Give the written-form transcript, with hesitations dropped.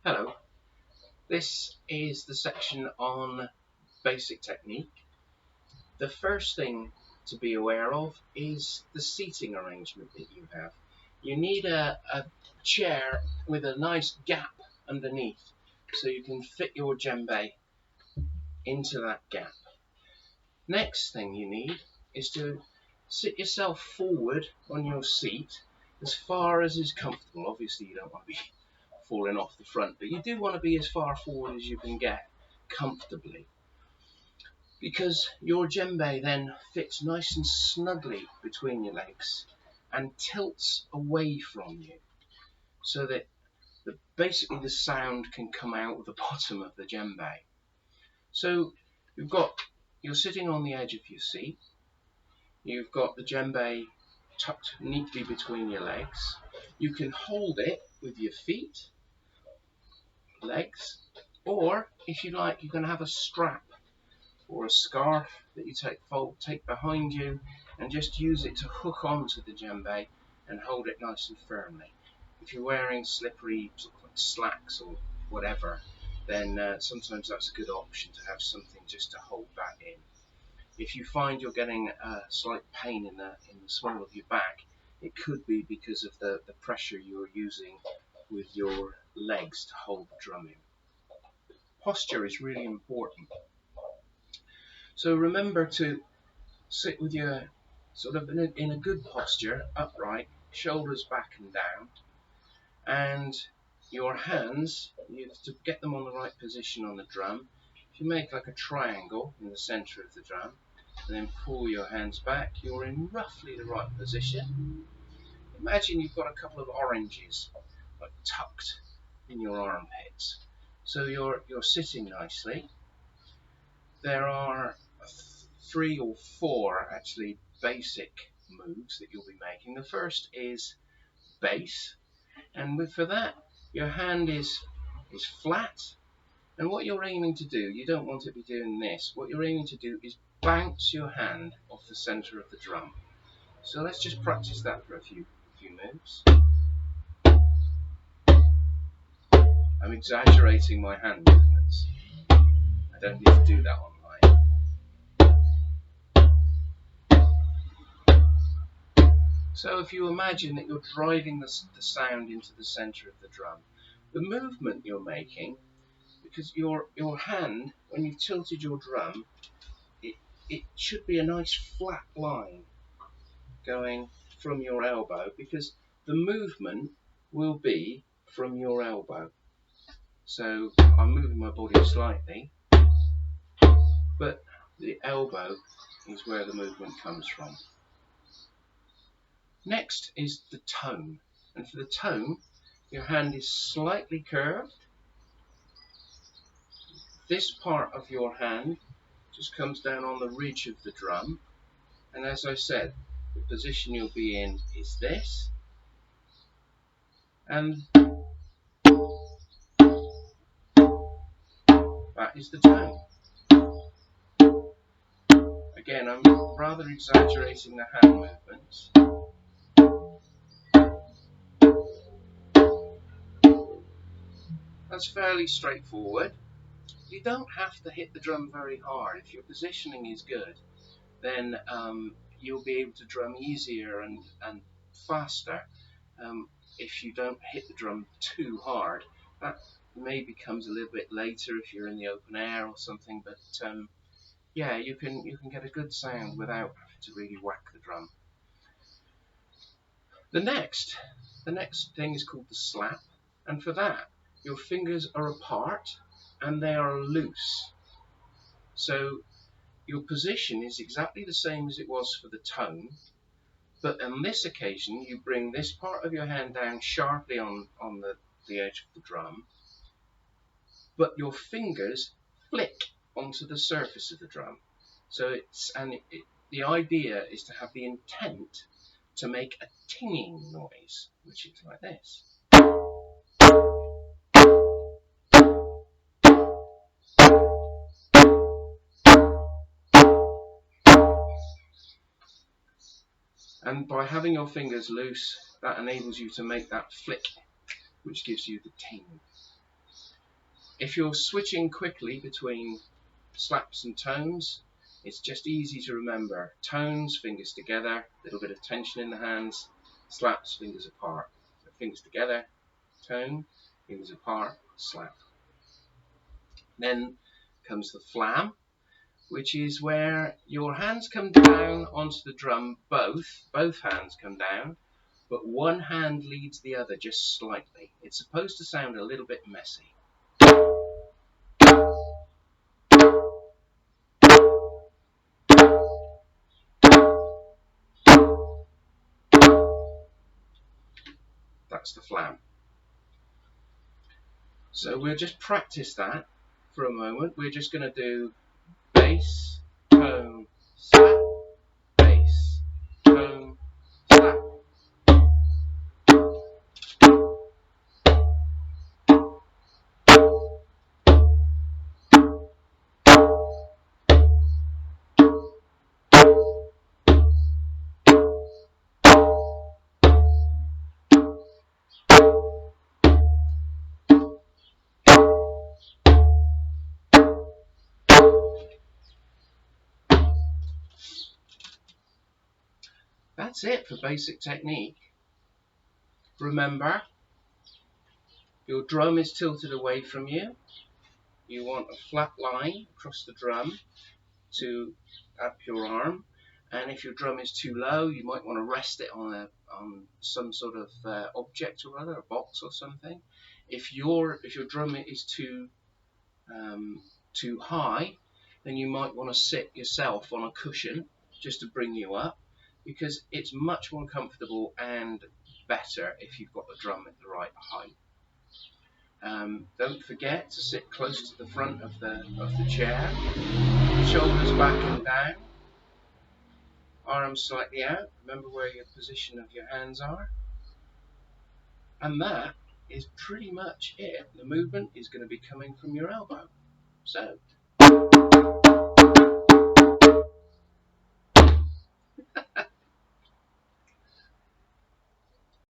Hello, this is the section on basic technique. The first thing to be aware of is the seating arrangement that you have. You need a chair with a nice gap underneath so you can fit your djembe into that gap. Next thing you need is to sit yourself forward on your seat as far as is comfortable. Obviously you don't want to be falling off the front, but you do want to be as far forward as you can get comfortably, because your djembe then fits nice and snugly between your legs and tilts away from you, so that basically the sound can come out of the bottom of the djembe. So you're sitting on the edge of your seat, you've got the djembe tucked neatly between your legs. You can hold it with your feet, legs, or if you like, you can have a strap or a scarf that you take behind you and just use it to hook onto the djembe and hold it nice and firmly. If you're wearing slippery sort of like slacks or whatever, then sometimes that's a good option to have something just to hold that in. If you find you're getting a slight pain in the small of your back, it could be because of the pressure you're using with your legs to hold the drum in. Posture is really important. So remember to sit with your sort of in a good posture, upright, shoulders back and down, and your hands, you have to get them on the right position on the drum. If you make like a triangle in the center of the drum and then pull your hands back, you're in roughly the right position. Imagine you've got a couple of oranges like tucked in your armpits. So you're sitting nicely. There are 3 or 4 actually basic moves that you'll be making. The first is bass, and for that your hand is flat, and what you're aiming to do, you don't want to be doing this, what you're aiming to do is bounce your hand off the center of the drum. So let's just practice that for a few moves. I'm exaggerating my hand movements. I don't need to do that online. So if you imagine that you're driving the sound into the center of the drum, the movement you're making, because your hand, when you've tilted your drum, it should be a nice flat line going from your elbow, because the movement will be from your elbow. So I'm moving my body slightly, but the elbow is where the movement comes from. Next is the tone, and for the tone, your hand is slightly curved. This part of your hand just comes down on the ridge of the drum, and as I said, the position you'll be in is this, and that is the tone. Again, I'm rather exaggerating the hand movements. That's fairly straightforward. You don't have to hit the drum very hard. If your positioning is good, then you'll be able to drum easier and faster if you don't hit the drum too hard. That maybe comes a little bit later if you're in the open air or something, but yeah, you can get a good sound without having to really whack the drum. The next thing is called the slap, and for that your fingers are apart and they are loose. So your position is exactly the same as it was for the tone, but on this occasion you bring this part of your hand down sharply on the edge of the drum, but your fingers flick onto the surface of the drum. So the idea is to have the intent to make a tinging noise, which is like this. And by having your fingers loose, that enables you to make that flick, which gives you the ting. If you're switching quickly between slaps and tones, it's just easy to remember. Tones, fingers together, a little bit of tension in the hands. Slaps, fingers apart. So fingers together, tone, fingers apart, slap. Then comes the flam, which is where your hands come down onto the drum, both hands come down, but one hand leads the other just slightly. It's supposed to sound a little bit messy. That's the flam. So we'll just practice that for a moment. We're just going to do bass, tone, slap, bass, tone, slap. That's it for basic technique. Remember, your drum is tilted away from you. You want a flat line across the drum to up your arm, and if your drum is too low, you might want to rest it on some sort of object or other, a box or something. If your drum is too high, then you might want to sit yourself on a cushion just to bring you up, because it's much more comfortable and better if you've got the drum at the right height. Don't forget to sit close to the front of the chair, shoulders back and down, arms slightly out. Remember where your position of your hands are. And that is pretty much it. The movement is going to be coming from your elbow. So